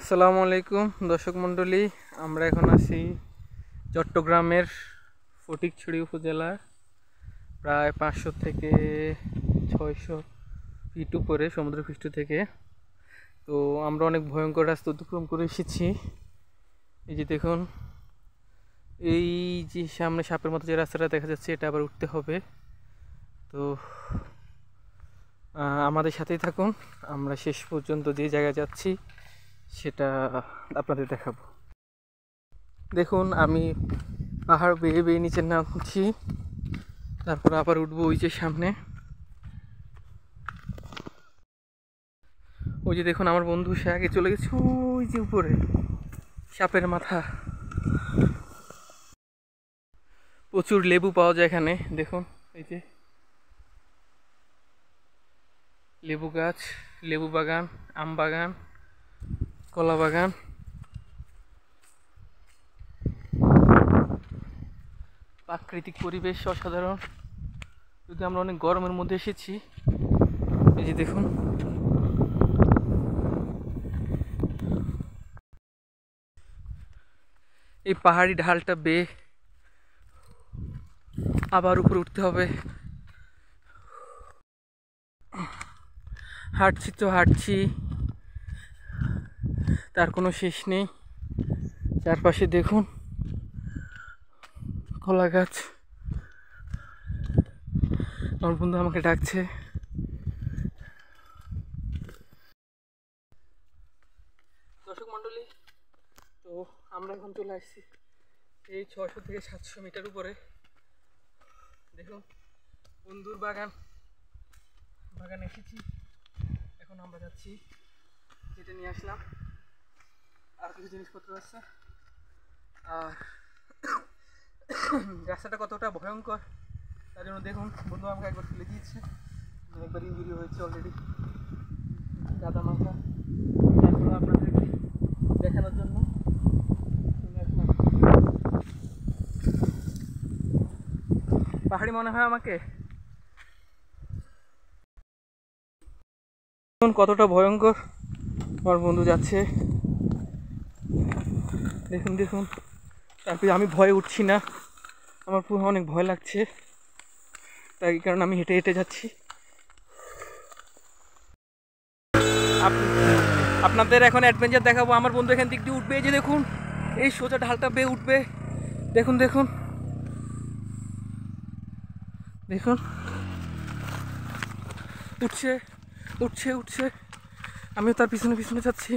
আসসালামু আলাইকুম দর্শক মণ্ডলী, আমরা এখন আছি চট্টগ্রামের ফটিকছড়ি উপজেলার প্রায় 500 থেকে 600 ফিট উপরে সমুদ্রপৃষ্ঠ থেকে। তো আমরা অনেক ভয়ঙ্কর রাস্তা অতিক্রম করে এসেছি। এই যে দেখুন, এই যে সামনে সাপের মতো যে রাস্তাটা দেখা যাচ্ছে, এটা আবার উঠতে হবে। তো আমাদের সাথেই থাকুন, আমরা শেষ পর্যন্ত যে জায়গায় যাচ্ছি সেটা আপনাদের দেখাবো। দেখুন, আমি পাহাড় বেয়ে বেয়ে নিচে নামছি, তারপর আবার উঠবো ওই যে সামনে। ওই যে দেখুন, আমার বন্ধু সে আগে চলে গেছে ওই যে উপরে সাপের মাথা। প্রচুর লেবু পাওয়া যায় এখানে। দেখুন, এই যে লেবু গাছ, লেবু বাগান, আম বাগান, কলা বাগান। প্রাকৃতিক পরিবেশ অসাধারণ, যদি আমরা অনেক গরমের মধ্যে এসেছি। এই যে দেখুন, এই পাহাড়ি ঢালটা বেয়ে আবার উপরে উঠতে হবে। হাঁটছি তো হাঁটছি, তার কোনো শেষ নেই। চারপাশে দেখুন কলা গাছ। আমার বন্ধু আমাকে ডাকছে। দর্শক মণ্ডলী, তো আমরা এখন চলে আসছি এই 600 থেকে 700 মিটার উপরে। দেখুন, বন্ধুর বাগানে এসেছি। এখন আমরা যাচ্ছি, যেটা নিয়ে আসলাম আর কিছু জিনিসপত্র আছে। আর রাস্তাটা কতটা ভয়ঙ্কর তার জন্য দেখুন, বন্ধু আমাকে একবার ফেলে দিয়েছে, একবার ইঞ্জুরি হয়েছে অলরেডি, কাদা মাথা। তারপর আপনাদেরকে দেখানোর জন্য পাহাড়ি মনে হয় আমাকে। কতটা ভয়ঙ্কর আমার বন্ধু যাচ্ছে, দেখুন দেখুন। তারপরে আমি ভয়ে উঠছি না, আমার পুরো অনেক ভয় লাগছে, তাই কারণে আমি হেঁটে হেঁটে যাচ্ছি। আপনাদের এখন অ্যাডভেঞ্চার দেখাবো। আমার বন্ধু এখান দিক দিয়ে উঠবে, এই যে দেখুন, এই সোজা ঢালটা বেয়ে উঠবে। দেখুন দেখুন দেখুন, উঠছে উঠছে উঠছে, আমিও তার পিছনে পিছনে যাচ্ছি।